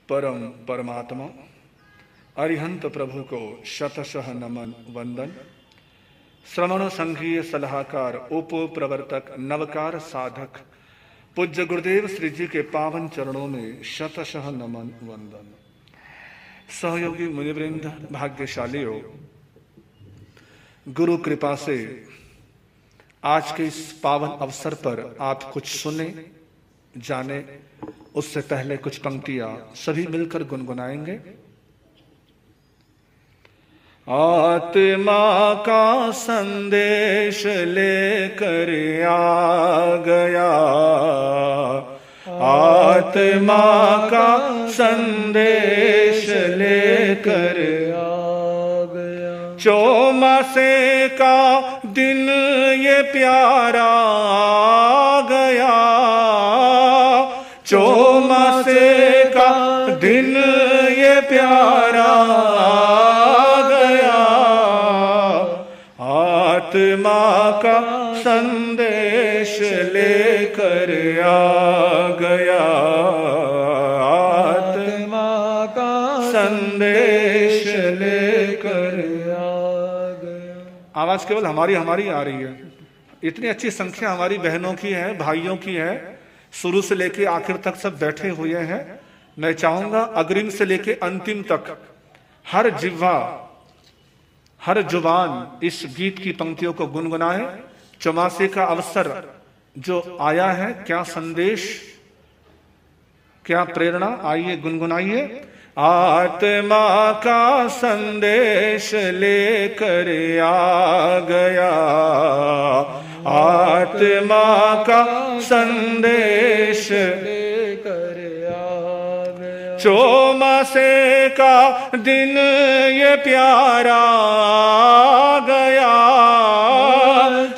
परम परमात्मा अरिहंत प्रभु को शतशः नमन वंदन। श्रवण संघीय सलाहकार उप प्रवर्तक नवकार साधक पूज्य गुरुदेव श्री जी के पावन चरणों में शतशः नमन वंदन। सहयोगी मुनिवृंद, भाग्यशालियों, गुरु कृपा से आज के इस पावन अवसर पर आप कुछ सुने जाने, उससे पहले कुछ पंक्तियां सभी मिलकर गुनगुनाएंगे। आत्मा का संदेश लेकर आ गया, आत्मा का संदेश लेकर आ गया। चौमासे का दिन ये प्यारा आ गया, चौमासे का दिन ये प्यारा आ गया। आत्मा का संदेश लेकर आ गया, आत्मा का संदेश लेकर आ गया। आवाज केवल हमारी आ रही है। इतनी अच्छी संख्या हमारी बहनों की है, भाइयों की है। शुरू से लेके आखिर तक सब बैठे हुए हैं। मैं चाहूंगा अग्रिम से लेके अंतिम तक हर जिह्वा, हर जुबान इस गीत की पंक्तियों को गुनगुनाए। चौमासे का अवसर जो आया है, क्या संदेश, क्या प्रेरणा, आइए गुनगुनाइए। आत्मा का संदेश लेकर आ गया, आत्मा का संदेश लेकर आ गया। चौमासे का दिन ये प्यारा आ गया,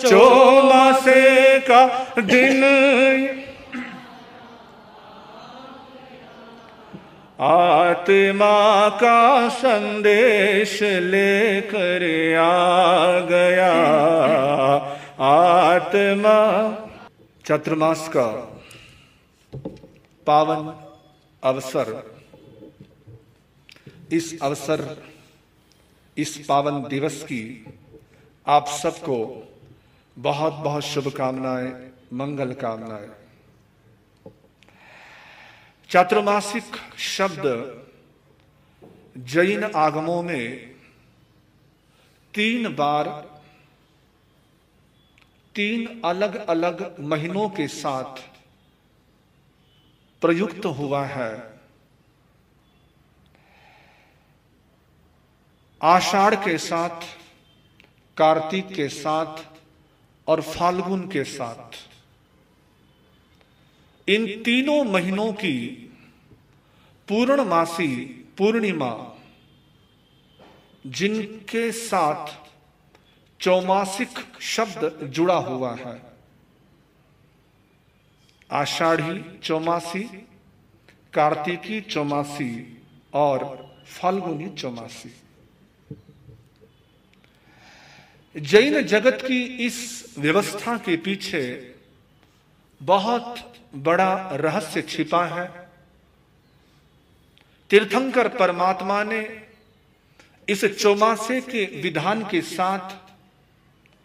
चौमासे का दिन आत्मा का संदेश लेकर आ गया। आत्मा चातुर्मास का पावन अवसर, इस अवसर, इस पावन दिवस की आप सबको बहुत बहुत शुभकामनाएं, मंगल कामनाएं। चातुर्मासिक शब्द जैन आगमों में 3 बार 3 अलग अलग महीनों के साथ प्रयुक्त हुआ है। आषाढ़ के साथ, कार्तिक के साथ और फाल्गुन के साथ। इन तीनों महीनों की पूर्णमासी पूर्णिमा, जिनके साथ चौमासिक शब्द जुड़ा हुआ है, आषाढ़ी चौमासी, कार्तिकी चौमासी और फाल्गुनी चौमासी। जैन जगत की इस व्यवस्था के पीछे बहुत बड़ा रहस्य छिपा है। तीर्थंकर परमात्मा ने इस चौमासे के विधान के साथ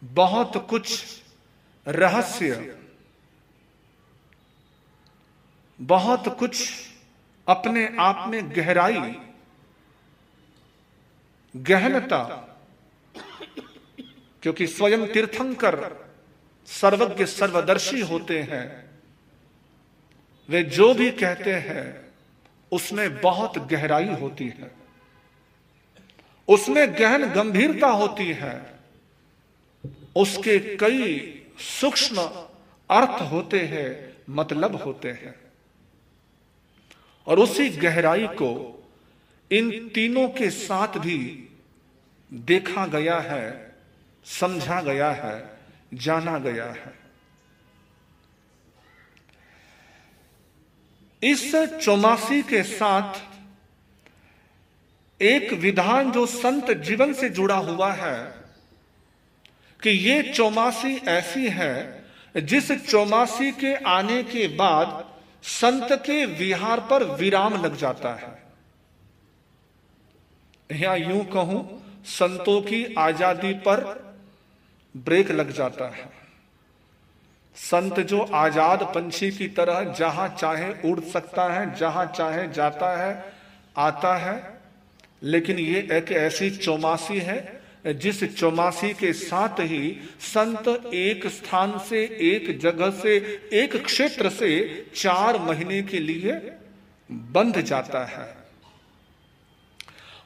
बहुत कुछ रहस्य, बहुत कुछ अपने आप में गहराई, गहनता, क्योंकि स्वयं तीर्थंकर सर्वज्ञ सर्वदर्शी होते हैं। वे जो भी कहते हैं उसमें बहुत गहराई होती है, उसमें गहन गंभीरता होती है, उसके कई सूक्ष्म अर्थ होते हैं, मतलब होते हैं। और उसी गहराई को इन तीनों के साथ भी देखा गया है, समझा गया है, जाना गया है। इस चौमासी के साथ एक विधान जो संत जीवन से जुड़ा हुआ है कि ये चौमासी ऐसी है जिस चौमासी के आने के बाद संत के विहार पर विराम लग जाता है। यहां यूं कहूं, संतों की आजादी पर ब्रेक लग जाता है। संत जो आजाद पंछी की तरह जहां चाहे उड़ सकता है, जहां चाहे जाता है, आता है, लेकिन ये एक ऐसी चौमासी है जिस चौमासी के साथ ही संत एक स्थान से, एक जगह से, एक क्षेत्र से 4 महीने के लिए बंध जाता है।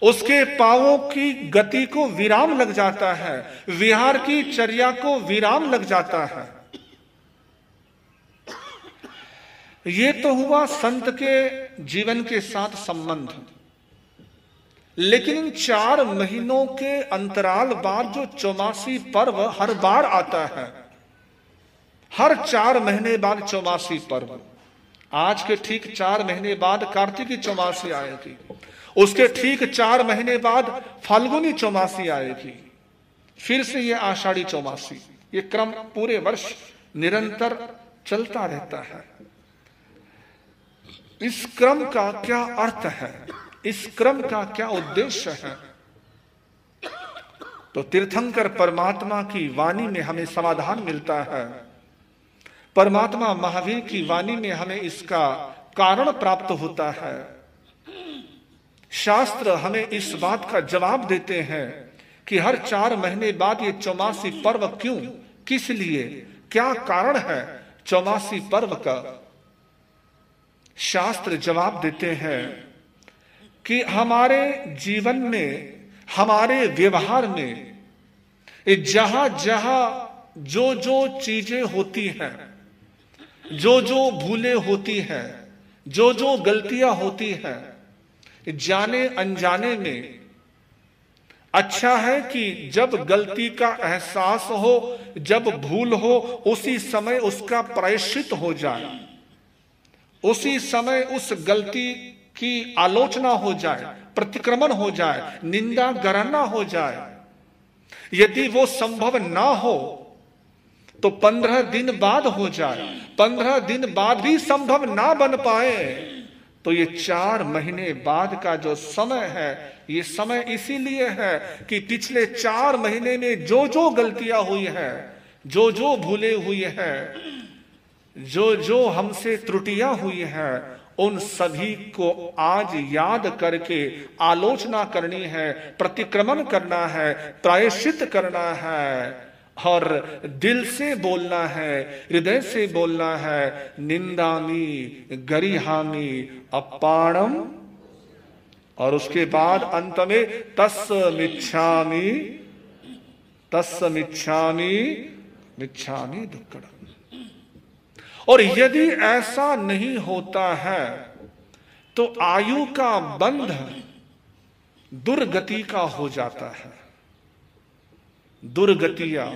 उसके पांवों की गति को विराम लग जाता है, विहार की चर्या को विराम लग जाता है। ये तो हुआ संत के जीवन के साथ संबंध। लेकिन इन 4 महीनों के अंतराल बाद जो चौमासी पर्व हर बार आता है, हर 4 महीने बाद चौमासी पर्व। आज के ठीक 4 महीने बाद कार्तिकी चौमासी आएगी, उसके ठीक 4 महीने बाद फाल्गुनी चौमासी आएगी, फिर से ये आषाढ़ी चौमासी। ये क्रम पूरे वर्ष निरंतर चलता रहता है। इस क्रम का क्या अर्थ है, इस क्रम का क्या उद्देश्य है? तो तीर्थंकर परमात्मा की वाणी में हमें समाधान मिलता है। परमात्मा महावीर की वाणी में हमें इसका कारण प्राप्त होता है। शास्त्र हमें इस बात का जवाब देते हैं कि हर 4 महीने बाद ये चौमासी पर्व क्यों, किस लिए, क्या कारण है चौमासी पर्व का। शास्त्र जवाब देते हैं कि हमारे जीवन में, हमारे व्यवहार में जहां जहां जो जो चीजें होती हैं, जो जो भूलें होती हैं, जो जो गलतियां होती हैं, जाने अनजाने में, अच्छा है कि जब गलती का एहसास हो, जब भूल हो, उसी समय उसका प्रायश्चित हो जाए, उसी समय उस गलती की आलोचना हो जाए, प्रतिक्रमण हो जाए, निंदा गणना हो जाए। यदि वो संभव ना हो तो 15 दिन बाद हो जाए, 15 दिन बाद भी संभव ना बन पाए तो ये 4 महीने बाद का जो समय है, ये समय इसीलिए है कि पिछले 4 महीने में जो जो गलतियां हुई है, जो जो भूले हुई है, जो जो हमसे त्रुटियां हुई है, उन सभी को आज याद करके आलोचना करनी है, प्रतिक्रमण करना है, प्रायश्चित करना है और दिल से बोलना है, हृदय से बोलना है। निंदामी गरिहामी अपाणम, और उसके बाद अंत में तस्मिच्छामि तस्मिच्छामि मिच्छामि दुक्कडम। और यदि ऐसा नहीं होता है तो आयु का बंध दुर्गति का हो जाता है। दुर्गतियां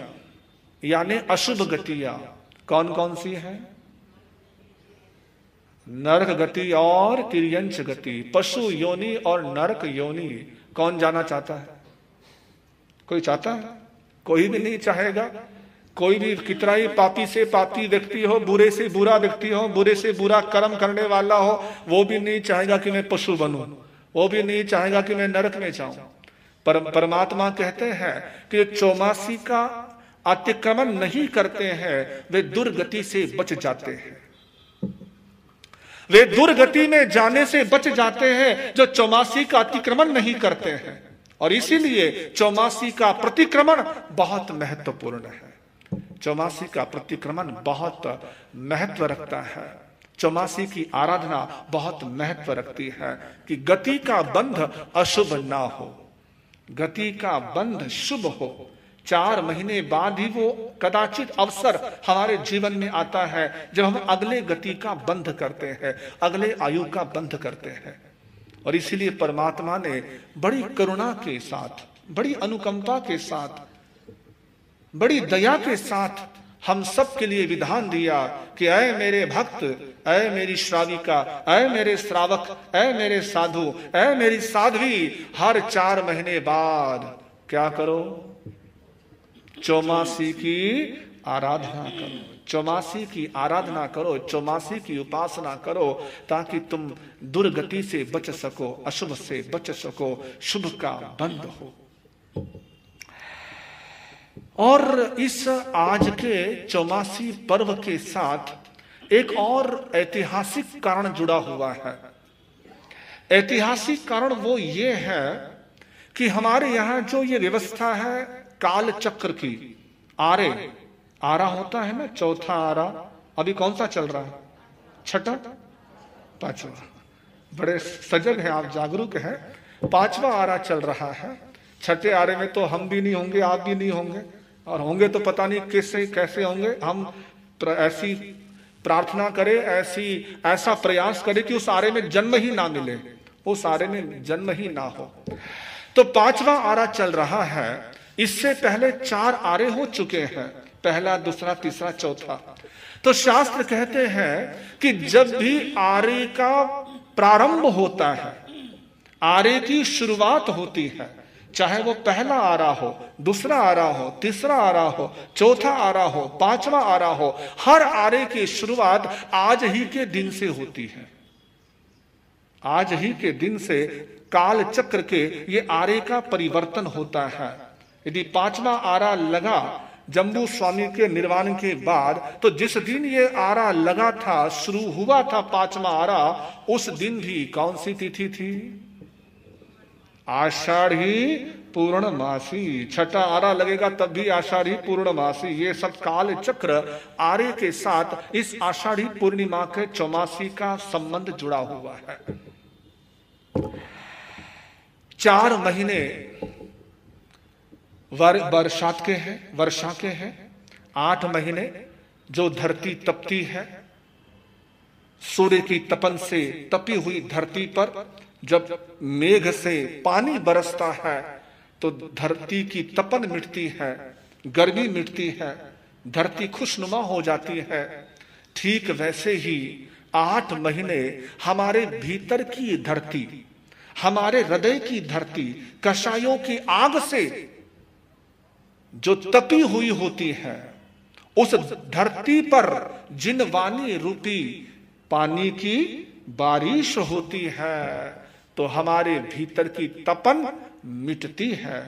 यानी अशुभ गतियां कौन कौन सी है? नरक गति और तिर्यंच गति, पशु योनि और नरक योनि। कौन जाना चाहता है? कोई चाहता है? कोई भी नहीं चाहेगा। कोई भी कितना ही पापी से पापी व्यक्ति हो, बुरे से बुरा व्यक्ति हो, बुरे से बुरा कर्म करने वाला हो, वो भी नहीं चाहेगा कि मैं पशु बनूं, वो भी नहीं चाहेगा कि मैं नरक में जाऊं। परमात्मा कहते हैं कि चौमासी का अतिक्रमण नहीं करते हैं वे दुर्गति से बच जाते हैं। वे दुर्गति में जाने से बच जाते हैं जो चौमासी का अतिक्रमण नहीं करते हैं। और इसीलिए चौमासी का प्रतिक्रमण बहुत महत्वपूर्ण है। चौमासी का प्रतिक्रमण बहुत महत्व रखता है। चौमासी की आराधना बहुत महत्व रखती है कि गति का बंध अशुभ ना हो, गति का बंध शुभ हो। 4 महीने बाद ही वो कदाचित अवसर हमारे जीवन में आता है जब हम अगले गति का बंध करते हैं, अगले आयु का बंध करते हैं। और इसीलिए परमात्मा ने बड़ी करुणा के साथ, बड़ी अनुकंपा के साथ, बड़ी दया के साथ हम सब के लिए विधान दिया कि ऐ मेरे भक्त, ऐ मेरी श्राविका, ऐ मेरे श्रावक, ऐ मेरे साधु, ऐ मेरी साध्वी, हर 4 महीने बाद क्या करो? चौमासी की आराधना करो। चौमासी की आराधना करो, चौमासी की उपासना करो, ताकि तुम दुर्गति से बच सको, अशुभ से बच सको, शुभ का बंद हो। और इस आज के चौमासी पर्व के साथ एक और ऐतिहासिक कारण जुड़ा हुआ है। ऐतिहासिक कारण वो ये है कि हमारे यहां जो ये व्यवस्था है काल चक्र की, आरा होता है ना, चौथा आरा, अभी कौन सा चल रहा है? छठा, पांचवा। बड़े सजग हैं आप, जागरूक हैं। पांचवा आरा चल रहा है। छठे आरे में तो हम भी नहीं होंगे, आप भी नहीं होंगे, और होंगे तो पता नहीं कैसे होंगे। हम ऐसी प्रार्थना करें, ऐसा प्रयास करें कि उस आरे में जन्म ही ना मिले, उस आरे में जन्म ही ना हो। तो पांचवा आरा चल रहा है। इससे पहले 4 आरे हो चुके हैं, पहला, दूसरा, तीसरा, चौथा। तो शास्त्र कहते हैं कि जब भी आरे का प्रारंभ होता है, आरे की शुरुआत होती है, चाहे वो पहला आरा हो, दूसरा आरा हो, तीसरा आरा हो, चौथा आरा हो, पांचवा आरा हो, हर आरे की शुरुआत आज ही के दिन से होती है। आज ही के दिन से काल चक्र के ये आरे का परिवर्तन होता है। यदि पांचवा आरा लगा जम्बू स्वामी के निर्वाण के बाद, तो जिस दिन ये आरा लगा था, शुरू हुआ था पांचवा आरा, उस दिन भी कौन सी तिथि थी? आषाढ़ी पूर्णमासी। छठा आरा लगेगा तब भी आषाढ़ी पूर्णमासी। ये सब काल चक्र आरे के साथ इस आषाढ़ी पूर्णिमा के चौमासी का संबंध जुड़ा हुआ है। 4 महीने वर्षा के हैं। 8 महीने जो धरती तपती है, सूर्य की तपन से तपी हुई धरती पर जब मेघ से पानी बरसता है तो धरती की तपन मिटती है, गर्मी मिटती है, धरती खुशनुमा हो जाती है। ठीक वैसे ही 8 महीने हमारे भीतर की धरती, हमारे हृदय की धरती कषायों की आग से जो तपी हुई होती है, उस धरती पर जिनवानी रूपी पानी की बारिश होती है, तो हमारे भीतर की तपन मिटती है।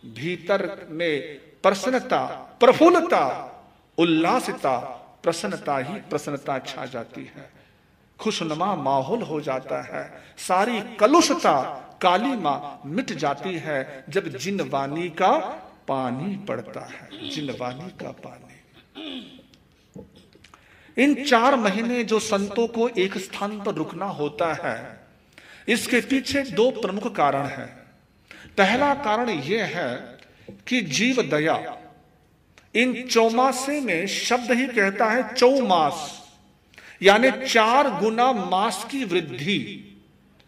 भीतर में प्रसन्नता, प्रफुल्लता, उल्लासिता, प्रसन्नता ही प्रसन्नता छा जाती है। खुशनुमा माहौल हो जाता है। सारी कलुषता, कालीमा मिट जाती है जब जिनवानी का पानी पड़ता है। जिनवानी का पानी। इन 4 महीने जो संतों को एक स्थान पर रुकना होता है, इसके पीछे 2 प्रमुख कारण हैं। पहला कारण यह है कि जीव दया। इन चौमासे में शब्द ही कहता है चौमास, यानी 4 गुना मास की वृद्धि,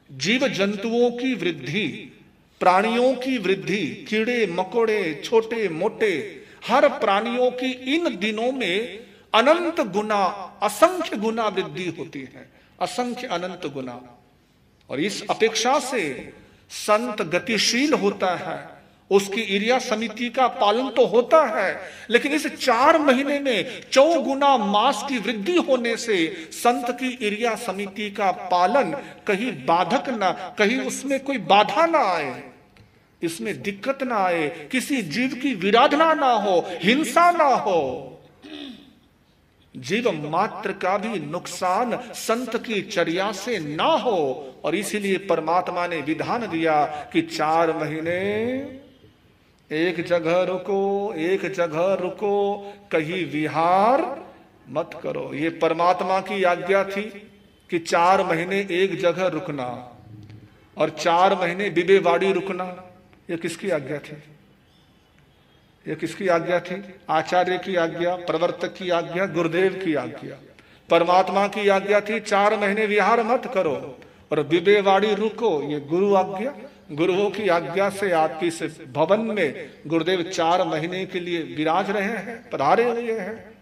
जीव जंतुओं की वृद्धि, प्राणियों की वृद्धि, कीड़े मकोड़े, छोटे मोटे, हर प्राणियों की इन दिनों में अनंत गुना, असंख्य गुना वृद्धि होती है। असंख्य अनंत गुना। और इस अपेक्षा से संत गतिशील होता है, उसकी इर्या समिति का पालन तो होता है, लेकिन इस 4 महीने में 4 गुना मास की वृद्धि होने से संत की इर्या समिति का पालन कहीं बाधक ना, कहीं उसमें कोई बाधा ना आए, इसमें दिक्कत ना आए, किसी जीव की विराधना ना हो, हिंसा ना हो, जीव मात्र का भी नुकसान संत की चर्या से ना हो। और इसीलिए परमात्मा ने विधान दिया कि 4 महीने एक जगह रुको, एक जगह रुको, कहीं विहार मत करो। ये परमात्मा की आज्ञा थी कि 4 महीने एक जगह रुकना और 4 महीने बिबेवाड़ी रुकना। ये किसकी आज्ञा थी? ये किसकी आज्ञा थी? आचार्य की आज्ञा, प्रवर्तक की आज्ञा, गुरुदेव की आज्ञा। परमात्मा की आज्ञा थी 4 महीने विहार मत करो और बिबेवाड़ी रुको, ये गुरु आज्ञा। गुरुओं की आज्ञा से आपकी इस भवन में गुरुदेव 4 महीने के लिए विराज रहे हैं, पधारे हुए हैं।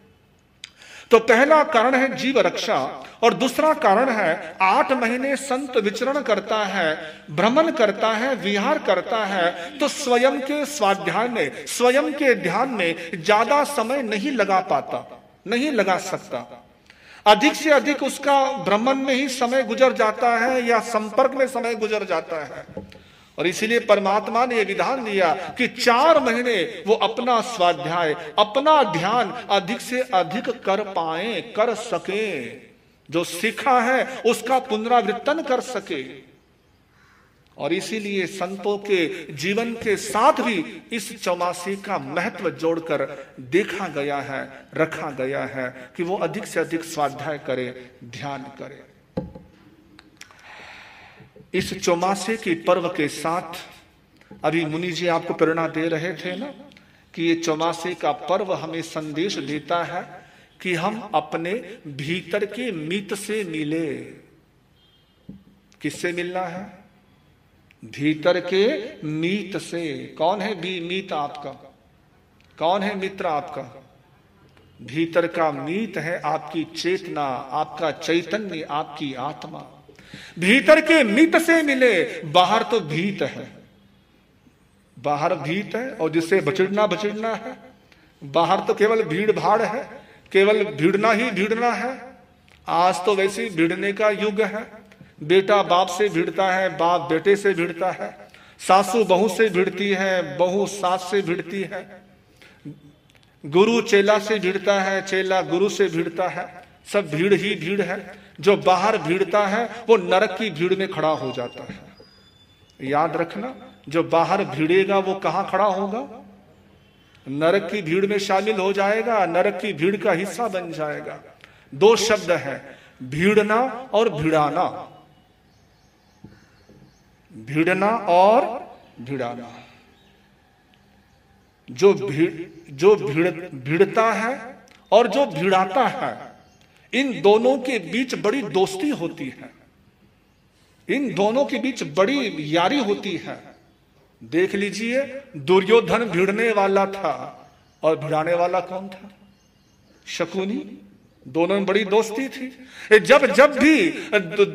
तो पहला कारण है जीव रक्षा, और दूसरा कारण है 8 महीने संत विचरण करता है, भ्रमण करता है, विहार करता है, तो स्वयं के स्वाध्याय में, स्वयं के ध्यान में ज्यादा समय नहीं लगा पाता। नहीं लगा सकता। अधिक से अधिक उसका भ्रमण में ही समय गुजर जाता है या संपर्क में समय गुजर जाता है। और इसीलिए परमात्मा ने यह विधान दिया कि 4 महीने वो अपना स्वाध्याय, अपना ध्यान अधिक से अधिक कर पाए, कर सके, जो सीखा है उसका पुनरावृत्तन कर सके। और इसीलिए संतों के जीवन के साथ भी इस चौमासी का महत्व जोड़कर देखा गया है, रखा गया है कि वो अधिक से अधिक स्वाध्याय करे, ध्यान करे। इस चौमासे के पर्व के साथ अभी मुनि जी आपको प्रेरणा दे रहे थे ना कि ये चौमासे का पर्व हमें संदेश देता है कि हम अपने भीतर के मीत से मिले। किससे मिलना है? भीतर के मीत से। कौन है मीत आपका? कौन है मित्र आपका? भीतर का मीत है आपकी चेतना, आपका चैतन्य, आपकी आत्मा। भीतर के मीत से मिले। बाहर तो भीत है, बाहर भीत है और जिससे बचिड़ना है। बाहर तो केवल भीड़ भाड़ है, केवल भिड़ना ही भिड़ना है। आज तो वैसे भिड़ने का युग है। बेटा बाप से भिड़ता है, बाप बेटे से भिड़ता है, सासू बहू से भिड़ती है, बहू सास से भिड़ती है, गुरु चेला से भिड़ता है, चेला गुरु से भिड़ता है। सब भीड़ ही भीड़ है। जो बाहर भिड़ता है वो नरक की भीड़ में खड़ा हो जाता है। याद रखना, जो बाहर भिड़ेगा वो कहां खड़ा होगा? नरक की भीड़ में शामिल हो जाएगा, नरक की भीड़ का हिस्सा बन जाएगा। 2 शब्द है, भीड़ना और भिड़ाना। भिड़ना और भिड़ाना। जो भिड़ता है और जो भिड़ाता है, इन दोनों के बीच बड़ी दोस्ती होती है, इन दोनों के बीच बड़ी यारी होती है। देख लीजिए, दुर्योधन भिड़ने वाला था और भिड़ाने वाला कौन था? शकुनी। दोनों में बड़ी दोस्ती थी। जब भी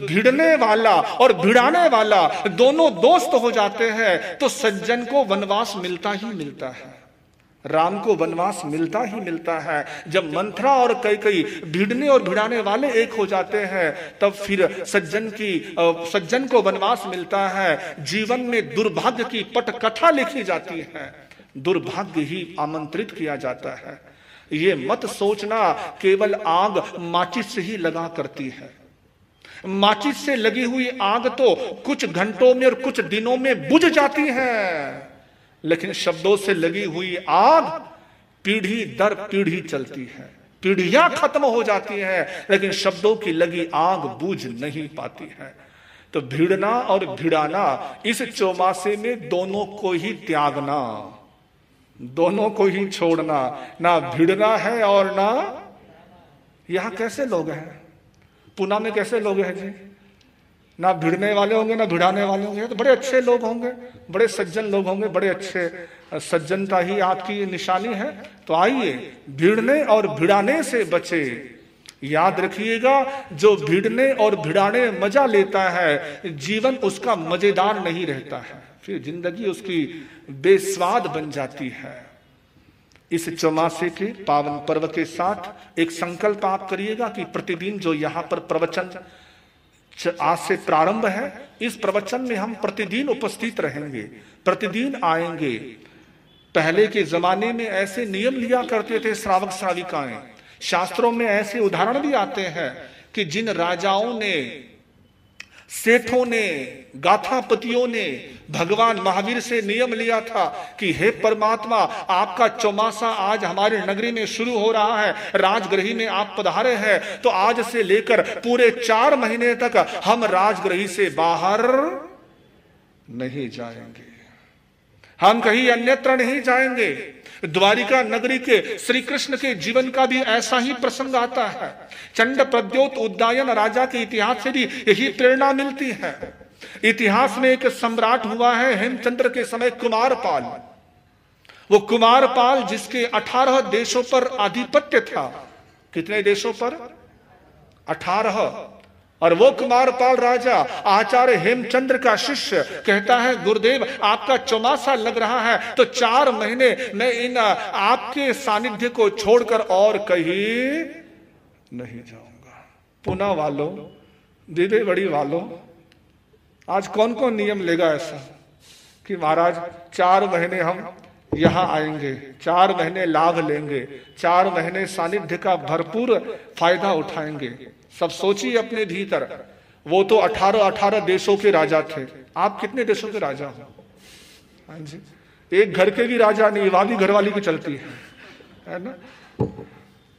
भिड़ने वाला और भिड़ाने वाला दोनों दोस्त हो जाते हैं तो सज्जन को वनवास मिलता ही मिलता है, राम को वनवास मिलता ही मिलता है। जब मंथरा और कैकेयी भिड़ने और भिड़ाने वाले एक हो जाते हैं तब फिर सज्जन को वनवास मिलता है। जीवन में दुर्भाग्य की पटकथा लिखी जाती है, दुर्भाग्य ही आमंत्रित किया जाता है। ये मत सोचना केवल आग माचिस से ही लगा करती है। माचिस से लगी हुई आग तो कुछ घंटों में और कुछ दिनों में बुझ जाती है, लेकिन शब्दों से लगी हुई आग पीढ़ी दर पीढ़ी चलती है। पीढ़ियां खत्म हो जाती हैं, लेकिन शब्दों की लगी आग बुझ नहीं पाती है। तो भिड़ना और भिड़ाना, इस चौमासे में दोनों को ही त्यागना, दोनों को ही छोड़ना। ना भिड़ना है और ना, यहां कैसे लोग हैं? पुणे में कैसे लोग हैं जी? ना भिड़ने वाले होंगे ना भिड़ाने वाले होंगे। तो बड़े अच्छे लोग होंगे, बड़े सज्जन लोग होंगे, बड़े अच्छे। सज्जनता ही आपकी निशानी है। तो आइए भिड़ने और भिड़ाने से बचे। याद रखिएगा, जो भिड़ने और भिड़ाने मजा लेता है, जीवन उसका मजेदार नहीं रहता है, फिर जिंदगी उसकी बेस्वाद बन जाती है। इस चौमासे के पावन पर्व के साथ एक संकल्प आप करिएगा कि प्रतिदिन जो यहाँ पर प्रवचन आज से प्रारंभ है, इस प्रवचन में हम प्रतिदिन उपस्थित रहेंगे, प्रतिदिन आएंगे। पहले के जमाने में ऐसे नियम लिया करते थे श्रावक श्राविकाएं। शास्त्रों में ऐसे उदाहरण भी आते हैं कि जिन राजाओं ने, सेठों ने, गाथापतियों ने भगवान महावीर से नियम लिया था कि हे परमात्मा, आपका चौमासा आज हमारे नगरी में शुरू हो रहा है, राजगृही में आप पधारे हैं, तो आज से लेकर पूरे 4 महीने तक हम राजगृही से बाहर नहीं जाएंगे, हम कहीं अन्यत्र नहीं जाएंगे। द्वारिका नगरी के श्री कृष्ण के जीवन का भी ऐसा ही प्रसंग आता है। चंड प्रद्योत उद्दायन राजा के इतिहास से भी यही प्रेरणा मिलती है। इतिहास में एक सम्राट हुआ है हेमचंद्र के समय, कुमारपाल। वो कुमारपाल जिसके 18 देशों पर आधिपत्य था। कितने देशों पर? 18। और वो कुमारपाल राजा आचार्य हेमचंद्र का शिष्य कहता है, गुरुदेव आपका चौमासा लग रहा है तो 4 महीने मैं इन आपके सानिध्य को छोड़कर और कहीं नहीं जाऊंगा। पुणे वालों, दीदी बड़ी वालों, आज कौन कौन नियम लेगा ऐसा कि महाराज 4 महीने हम यहां आएंगे, 4 महीने लाभ लेंगे, 4 महीने सानिध्य का भरपूर फायदा उठाएंगे। सब सोचिए अपने भीतर। वो तो 18 देशों के राजा थे, आप कितने देशों के राजा हो? हाँ जी, एक घर के भी राजा नहीं, वहां भी घरवाली की चलती है ना?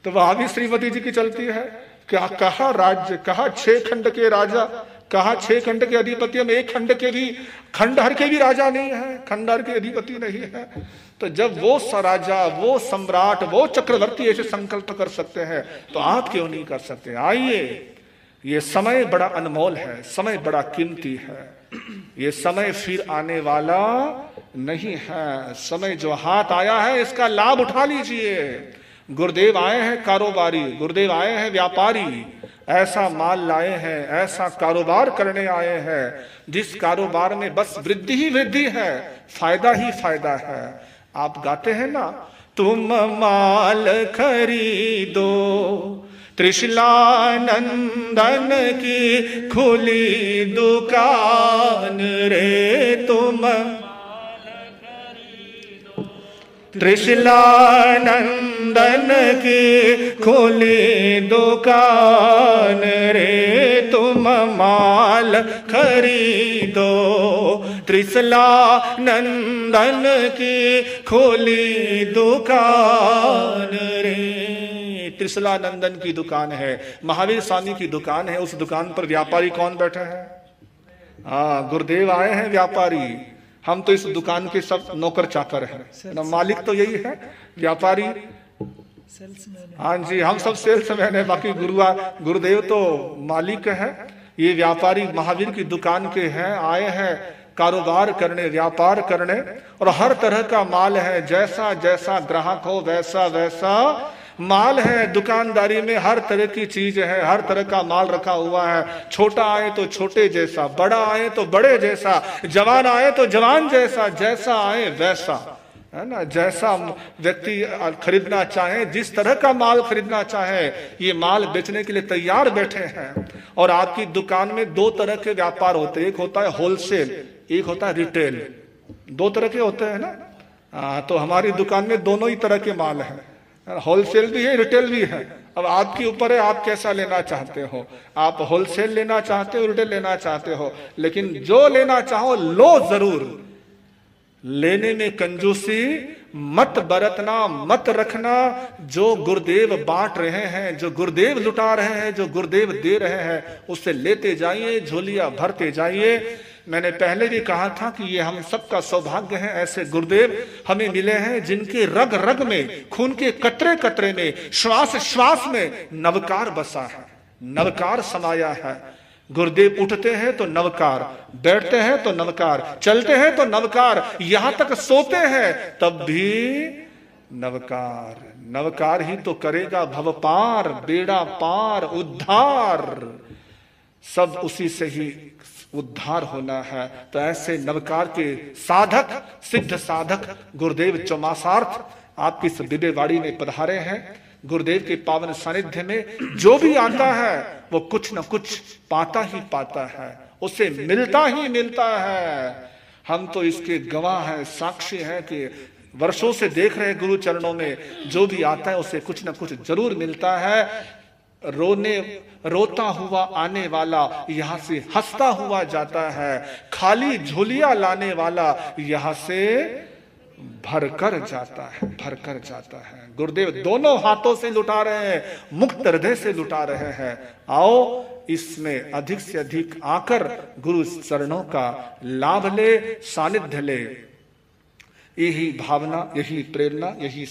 तो वहां भी श्रीमती जी की चलती है। क्या कहा राज्य, कहा 6 खंड के राजा, कहा 6 खंड के अधिपति, हम एक खंड के भी, खंडहर के भी राजा नहीं है, खंडहर के अधिपति नहीं है। तो जब वो राजा, वो सम्राट, वो चक्रवर्ती ऐसे संकल्प कर सकते हैं तो आप क्यों नहीं कर सकते? आइए, ये समय बड़ा अनमोल है, समय बड़ा कीमती है, ये समय फिर आने वाला नहीं है। समय जो हाथ आया है इसका लाभ उठा लीजिए। गुरुदेव आए हैं कारोबारी, गुरुदेव आए हैं व्यापारी, ऐसा माल लाए हैं, ऐसा कारोबार करने आए हैं जिस कारोबार में बस वृद्धि ही वृद्धि है, फायदा ही फायदा है। आप गाते हैं ना, तुम माल खरीदो त्रिशलानंदन की खुली दुकान रे, तुम त्रिशलानंदन की खुली दुकान रे, तुम माल खरीदो त्रिशलानंदन की खुली दुकान रे। त्रिशलानंदन की दुकान है, महावीर स्वामी की दुकान है, उस दुकान पर व्यापारी कौन बैठे हैं? हाँ, गुरुदेव आए हैं व्यापारी। हम तो इस दुकान के सब नौकर चाकर हैं ना, मालिक तो यही है, व्यापारी हाँ जी, हम सब सेल्समैन है, बाकी गुरुदेव तो मालिक है। ये व्यापारी महावीर की दुकान के हैं, आए हैं कारोबार करने, व्यापार करने, और हर तरह का माल है, जैसा जैसा ग्राहक हो वैसा वैसा माल है। दुकानदारी में हर तरह की चीज है, हर तरह का माल रखा हुआ है। छोटा आए तो छोटे जैसा, बड़ा आए तो बड़े जैसा, जवान आए तो जवान जैसा, जैसा आए वैसा, है ना? जैसा व्यक्ति खरीदना चाहे, जिस तरह का माल खरीदना चाहे, ये माल बेचने के लिए तैयार बैठे हैं। और आपकी दुकान में 2 तरह के व्यापार होते हैं, एक होता है होलसेल, एक होता है रिटेल। 2 तरह के होते हैं ना। तो हमारी दुकान में दोनों ही तरह के माल है, होलसेल भी है, रिटेल भी है। अब आपके ऊपर है, आप कैसा लेना चाहते हो। आप होलसेल लेना चाहते हो, रिटेल लेना चाहते हो, लेकिन जो लेना चाहो लो जरूर। लेने में कंजूसी मत बरतना, मत रखना। जो गुरुदेव बांट रहे हैं, जो गुरुदेव लुटा रहे हैं, जो गुरुदेव दे रहे हैं, उससे लेते जाइए, झोलियां भरते जाइए। मैंने पहले भी कहा था कि ये हम सबका सौभाग्य है, ऐसे गुरुदेव हमें मिले हैं जिनके रग रग में, खून के कतरे कतरे में, श्वास श्वास में नवकार बसा है, नवकार समाया है। गुरुदेव उठते हैं तो नवकार, बैठते हैं तो नवकार, चलते हैं तो नवकार, यहां तक सोते हैं तब भी नवकार। नवकार ही तो करेगा भवपार, बेड़ा पार, उद्धार। सब उसी से ही उद्धार होना है। तो ऐसे नवकार के साधक, सिद्ध साधक गुरुदेव चौमासार्थ आपकी इस दिव्यवाड़ी में पधारे हैं। गुरुदेव के पावन सानिध्य में जो भी आता है वो कुछ न कुछ पाता ही पाता है, उसे मिलता ही मिलता है। हम तो इसके गवाह हैं, साक्षी हैं कि वर्षों से देख रहे हैं गुरु चरणों में जो भी आता है उसे कुछ न कुछ जरूर मिलता है। रोता हुआ आने वाला यहां से हंसता हुआ जाता है, खाली झोलियां लाने वाला यहां से भरकर जाता है, भरकर जाता है। गुरुदेव दोनों हाथों से लुटा रहे हैं, मुक्त हृदय से लुटा रहे हैं। आओ इसमें अधिक से अधिक आकर गुरु चरणों का लाभ ले, सानिध्य ले। यही भावना, यही प्रेरणा, यही